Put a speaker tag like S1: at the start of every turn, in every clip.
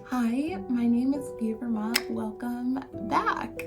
S1: Hi, my name is Vermont. Welcome back.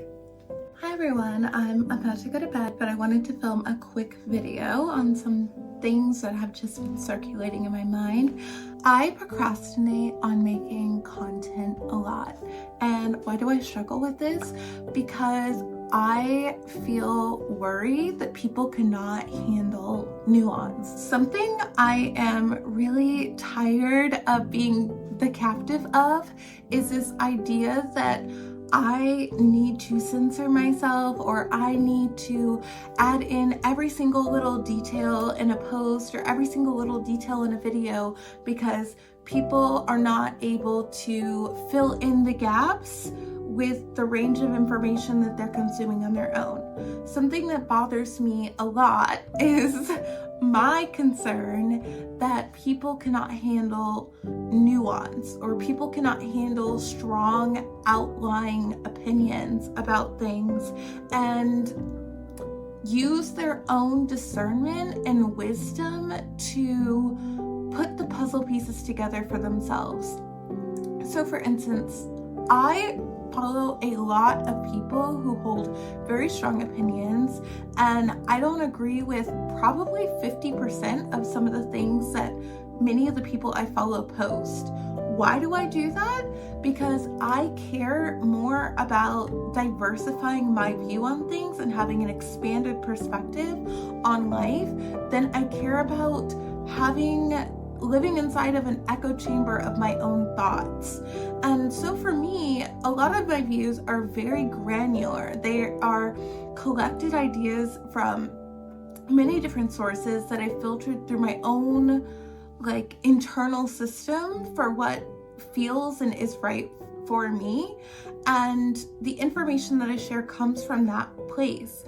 S1: Hi everyone, I'm about to go to bed, but I wanted to film a quick video on some things that have just been circulating in my mind. I procrastinate on making content a lot. And why do I struggle with this? Because I feel worried that people cannot handle nuance. Something I am really tired of being the captive of is this idea that I need to censor myself, or I need to add in every single little detail in a post or every single little detail in a video because people are not able to fill in the gaps with the range of information that they're consuming on their own. Something that bothers me a lot is my concern that people cannot handle nuance, or people cannot handle strong outlying opinions about things and use their own discernment and wisdom to put the puzzle pieces together for themselves. So for instance, I follow a lot of people who hold very strong opinions, and I don't agree with probably 50% of some of the things that many of the people I follow post. Why do I do that? Because I care more about diversifying my view on things and having an expanded perspective on life than I care about living inside of an echo chamber of my own thoughts. And so for me, a lot of my views are very granular. They are collected ideas from many different sources that I filtered through my own internal system for what feels and is right for me. And the information that I share comes from that place.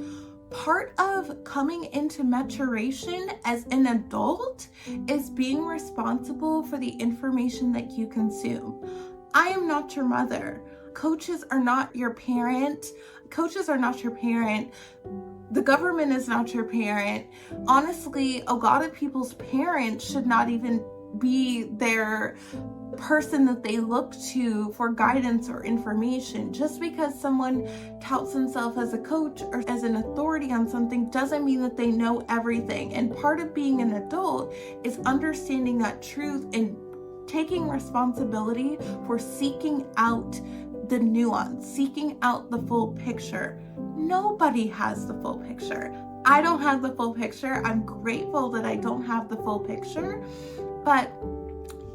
S1: Part of coming into maturation as an adult is being responsible for the information that you consume. I am not your mother. Coaches are not your parent. Coaches are not your parent. The government is not your parent. Honestly, a lot of people's parents should not even be their person that they look to for guidance or information. Just because someone touts himself as a coach or as an authority on something doesn't mean that they know everything. And part of being an adult is understanding that truth and taking responsibility for seeking out the nuance, seeking out the full picture. Nobody has the full picture. I don't have the full picture. I'm grateful that I don't have the full picture, but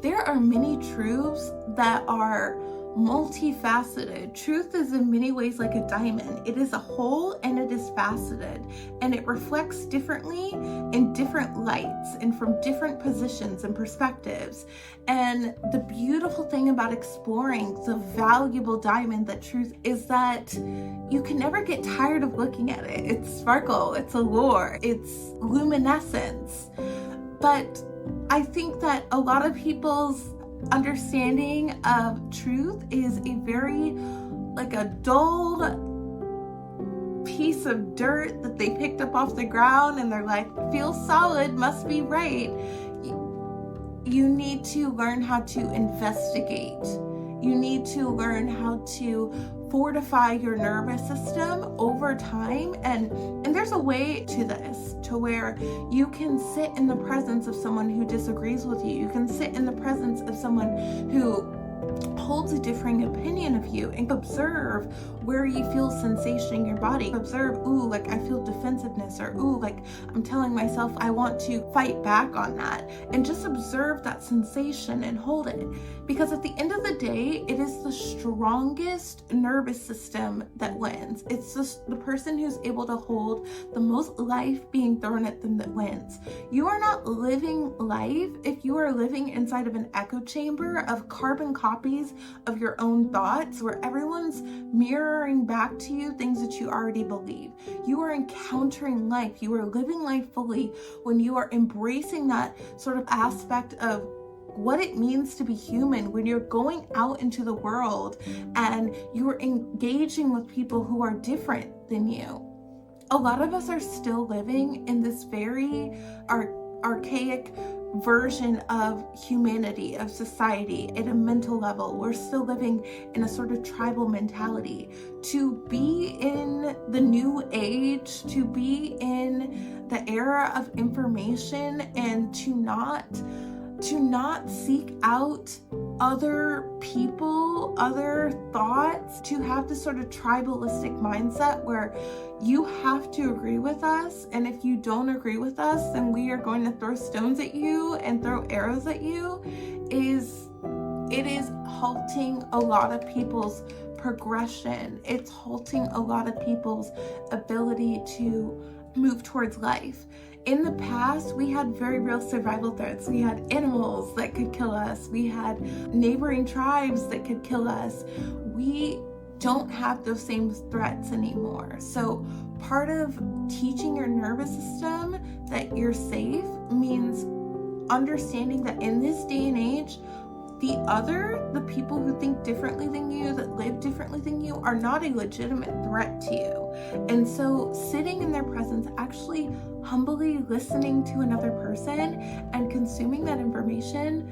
S1: there are many truths that are multifaceted. Truth is in many ways like a diamond. It is a whole and it is faceted, and it reflects differently in different lights and from different positions and perspectives. And the beautiful thing about exploring the valuable diamond that truth is that you can never get tired of looking at it. It's sparkle, it's allure, it's luminescence. But I think that a lot of people's understanding of truth is a very a dull piece of dirt that they picked up off the ground and they're like, feels solid, must be right. You need to learn how to investigate. You need to learn how to fortify your nervous system over time. And there's a way to this, to where you can sit in the presence of someone who disagrees with you. You can sit in the presence of someone who holds a differing opinion of you and observe where you feel sensation in your body. Observe, ooh, I feel defensiveness, or ooh, I'm telling myself I want to fight back on that. And just observe that sensation and hold it. Because at the end of the day, it is the strongest nervous system that wins. It's just the person who's able to hold the most life being thrown at them that wins. You are not living life if you are living inside of an echo chamber of carbon copies of your own thoughts, where everyone's mirroring back to you things that you already believe. You are encountering life. You are living life fully when you are embracing that sort of aspect of what it means to be human, when you're going out into the world and you're engaging with people who are different than you. A lot of us are still living in this very archaic version of humanity, of society at a mental level. We're still living in a sort of tribal mentality. To be in the new age, to be in the era of information, and to not seek out other people, other thoughts, to have this sort of tribalistic mindset where you have to agree with us, and if you don't agree with us, then we are going to throw stones at you and throw arrows at you, it is halting a lot of people's progression. It's halting a lot of people's ability to move towards life. In the past, we had very real survival threats. We had animals that could kill us. We had neighboring tribes that could kill us. We don't have those same threats anymore. So part of teaching your nervous system that you're safe means understanding that in this day and age, the people who think differently than you, that live differently than you, are not a legitimate threat to you. And so sitting in their presence, actually humbly listening to another person and consuming that information,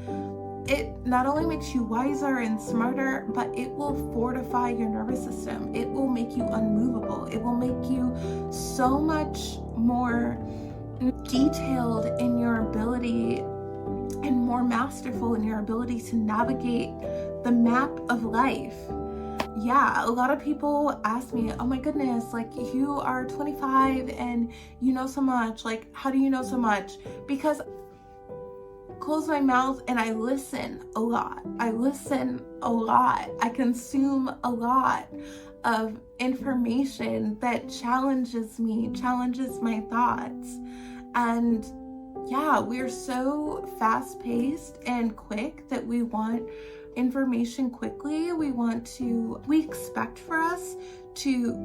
S1: it not only makes you wiser and smarter, but it will fortify your nervous system. It will make you unmovable. It will make you so much more detailed in your ability and more masterful in your ability to navigate the map of life. Yeah, a lot of people ask me, oh my goodness, like, you are 25 and you know so much. Like, how do you know so much? Because I close my mouth and I listen a lot. I consume a lot of information that challenges me, challenges my thoughts. And yeah, we're so fast-paced and quick that we want information quickly. We expect for us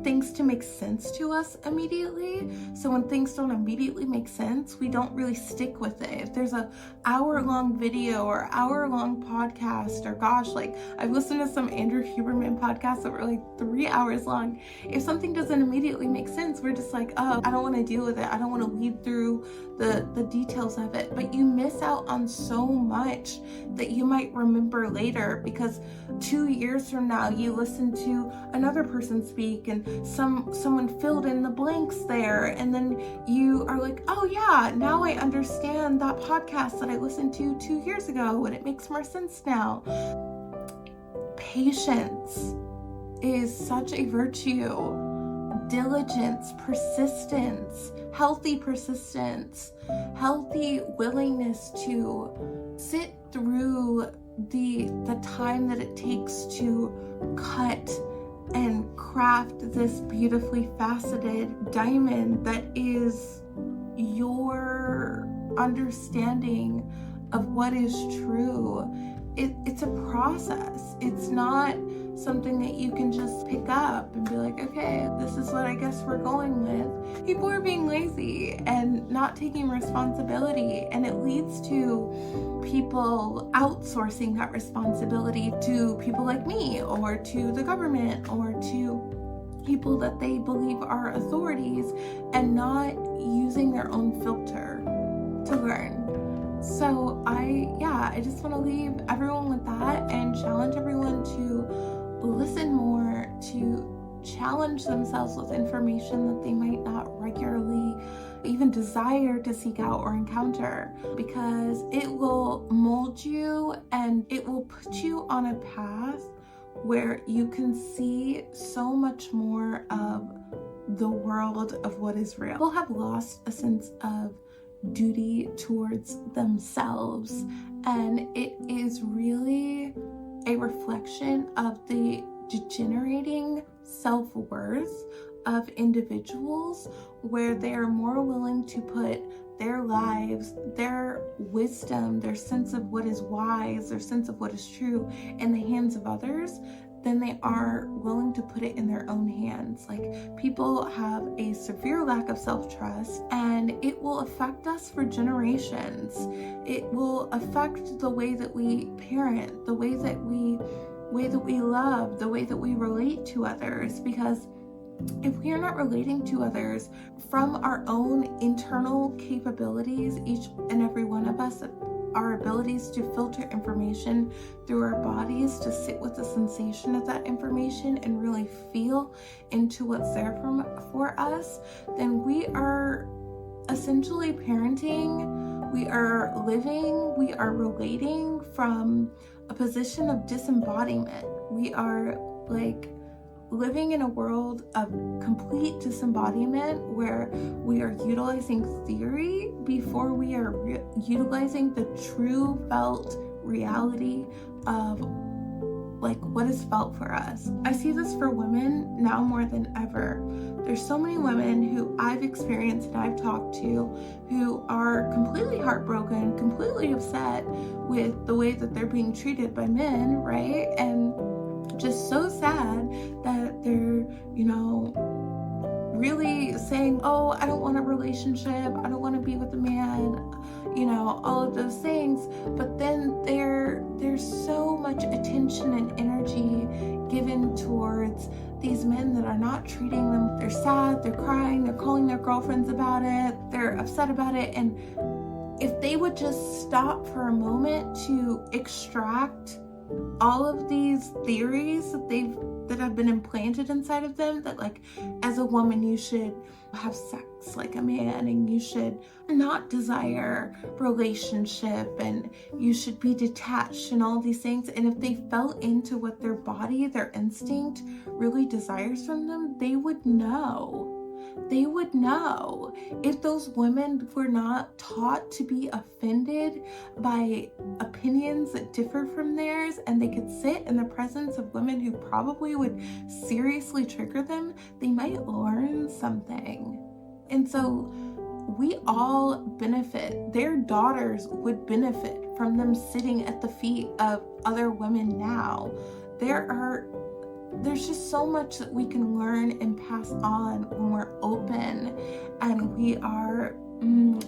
S1: things to make sense to us immediately. So when things don't immediately make sense, we don't really stick with it. If there's a hour-long video or hour-long podcast, or gosh, like, I've listened to some Andrew Huberman podcasts that were like 3 hours long. If something doesn't immediately make sense, we're just like, oh, I don't want to deal with it. I don't want to weed through the details of it. But you miss out on so much that you might remember later, because 2 years from now you listen to another person speak and someone filled in the blanks there, and then you are like, oh yeah, now I understand that podcast that I listened to 2 years ago and it makes more sense now. Patience is such a virtue. Diligence, persistence, healthy willingness to sit through the time that it takes to cut and craft this beautifully faceted diamond that is your understanding of what is true. It's a process. It's not something that you can just pick up and be like, okay, this is what I guess we're going with. People are being lazy and not taking responsibility, and it leads to people outsourcing that responsibility to people like me, or to the government, or to people that they believe are authorities, and not using their own filter to learn. So I just want to leave everyone with that and challenge everyone to listen more, to challenge themselves with information that they might not regularly even desire to seek out or encounter, because it will mold you and it will put you on a path where you can see so much more of the world of what is real. People have lost a sense of duty towards themselves, and it is really a reflection of the degenerating self-worth of individuals, where they are more willing to put their lives, their wisdom, their sense of what is wise, their sense of what is true in the hands of others than they are willing to put it in their own hands. Like, people have a severe lack of self-trust, and it will affect us for generations. It will affect the way that we parent, the way that we love, the way that we relate to others, because if we are not relating to others from our own internal capabilities, each and every one of us, our abilities to filter information through our bodies, to sit with the sensation of that information and really feel into what's there for us, then we are essentially parenting, we are living, we are relating from a position of disembodiment. We are like living in a world of complete disembodiment where we are utilizing theory before we are utilizing the true felt reality of like what is felt for us. I see this for women now more than ever. There's so many women who I've experienced and I've talked to who are completely heartbroken, completely upset with the way that they're being treated by men, right? And just so sad that they're, really saying, oh, I don't want a relationship, I don't want to be with a man, all of those things. But then there's so much attention and energy given towards these men that are not treating them. They're sad, they're crying, they're calling their girlfriends about it, they're upset about it. And if they would just stop for a moment to extract all of these theories that have been implanted inside of them, that like as a woman you should have sex like a man and you should not desire relationship and you should be detached and all these things, and if they fell into what their body, their instinct really desires from them, they would know. They would know. If those women were not taught to be offended by opinions that differ from theirs, and they could sit in the presence of women who probably would seriously trigger them, they might learn something. And so we all benefit. Their daughters would benefit from them sitting at the feet of other women now. There's just so much that we can learn and pass on when we're open and we are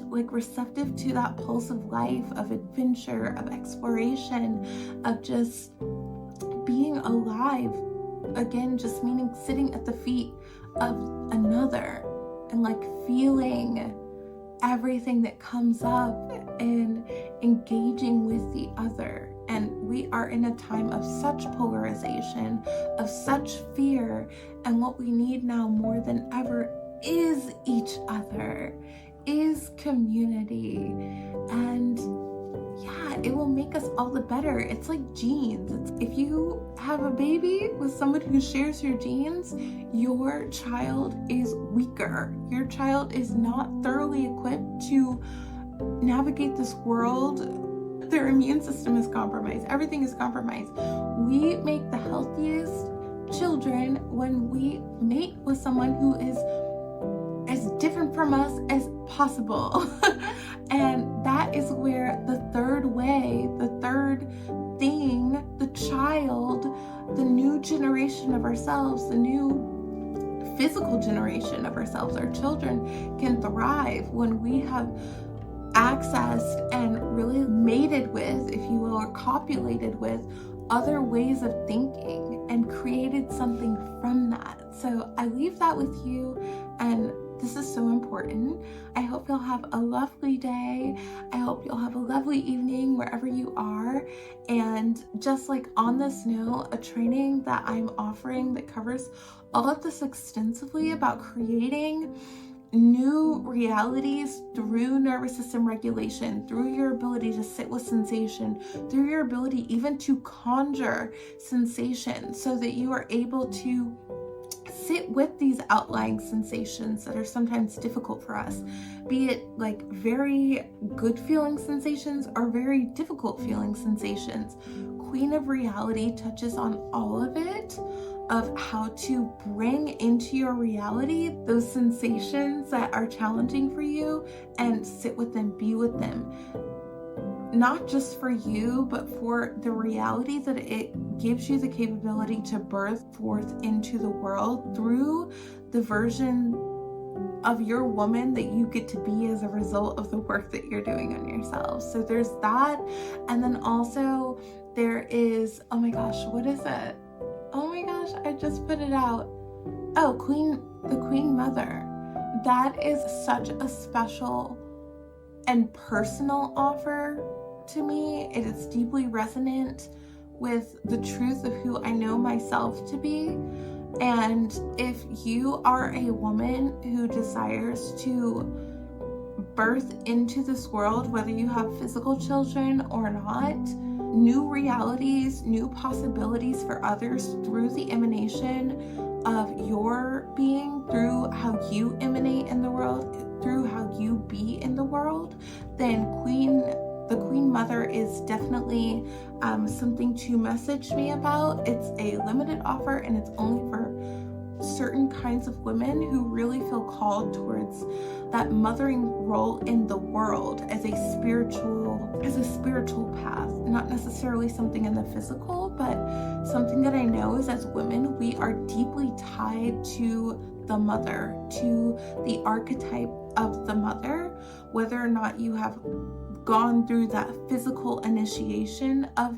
S1: like receptive to that pulse of life, of adventure, of exploration, of just being alive. Again, just meaning sitting at the feet of another and like feeling everything that comes up and engaging with the other. And we are in a time of such polarization, of such fear, and what we need now more than ever is each other, is community. And yeah, it will make us all the better. It's like genes. If you have a baby with someone who shares your genes, your child is weaker. Your child is not thoroughly equipped to navigate this world. Their immune system is compromised. Everything is compromised. We make the healthiest children when we mate with someone who is as different from us as possible. And that is where the third way, the third thing, the child, the new generation of ourselves, the new physical generation of ourselves, our children, can thrive when we have accessed and really mated with, if you will, or copulated with other ways of thinking and created something from that. So I leave that with you, and this is so important. I hope you'll have a lovely day. I hope you'll have a lovely evening wherever you are. And just like on this note, a training that I'm offering that covers all of this extensively about creating new realities through nervous system regulation, through your ability to sit with sensation, through your ability even to conjure sensation, so that you are able to sit with these outlying sensations that are sometimes difficult for us, be it like very good feeling sensations or very difficult feeling sensations. Queen of Reality touches on all of it, of how to bring into your reality those sensations that are challenging for you and sit with them, be with them. Not just for you, but for the reality that it gives you the capability to birth forth into the world through the version of your woman that you get to be as a result of the work that you're doing on yourself. So there's that. And then also there is, oh my gosh, what is it? Oh my gosh, I just put it out. the Queen Mother. That is such a special and personal offer to me. It is deeply resonant with the truth of who I know myself to be. And if you are a woman who desires to birth into this world, whether you have physical children or not, new realities, new possibilities for others through the emanation of your being, through how you emanate in the world, through how you be in the world, then the Queen Mother is definitely something to message me about. It's a limited offer, and it's only for certain kinds of women who really feel called towards that mothering role in the world as a spiritual path, not necessarily something in the physical, but something that I know is, as women, we are deeply tied to the mother, to the archetype of the mother, whether or not you have gone through that physical initiation of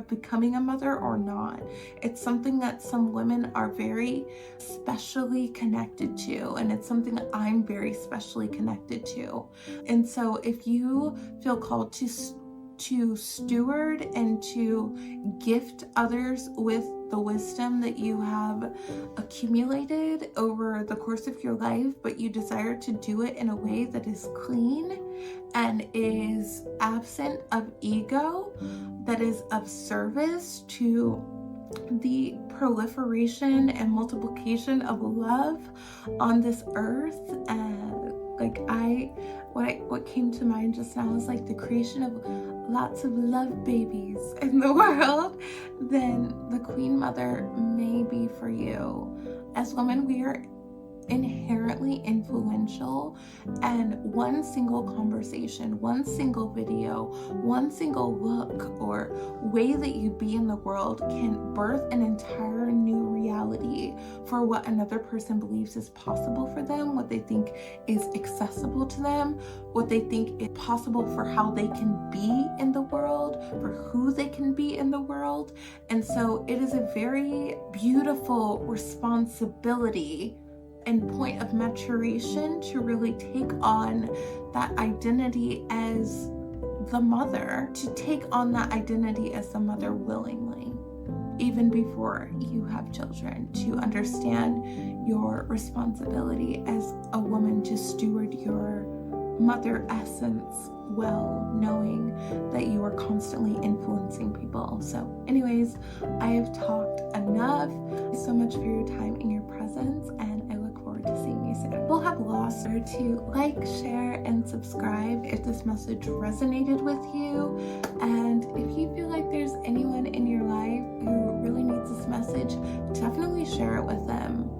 S1: becoming a mother or not. It's something that some women are very specially connected to, and it's something that I'm very specially connected to. And so if you feel called to steward and to gift others with the wisdom that you have accumulated over the course of your life, but you desire to do it in a way that is clean and is absent of ego, that is of service to the proliferation and multiplication of love on this earth, what came to mind just now is like the creation of lots of love babies in the world, then the Queen Mother may be for you. As women, we are inherently influential, and one single conversation, one single video, one single look or way that you be in the world can birth an entire new reality for what another person believes is possible for them, what they think is accessible to them, what they think is possible for how they can be in the world, for who they can be in the world. And so it is a very beautiful responsibility and point of maturation to really take on that identity as the mother, to take on that identity as the mother willingly, even before you have children, to understand your responsibility as a woman to steward your mother essence well, knowing that you are constantly influencing people. So anyways, I have talked enough. Thank you so much for your time and your presence, and I look forward to seeing you soon. We'll have lots to like, share, and subscribe if this message resonated with you. And if you feel like there's anyone in your life who really needs this message, definitely share it with them.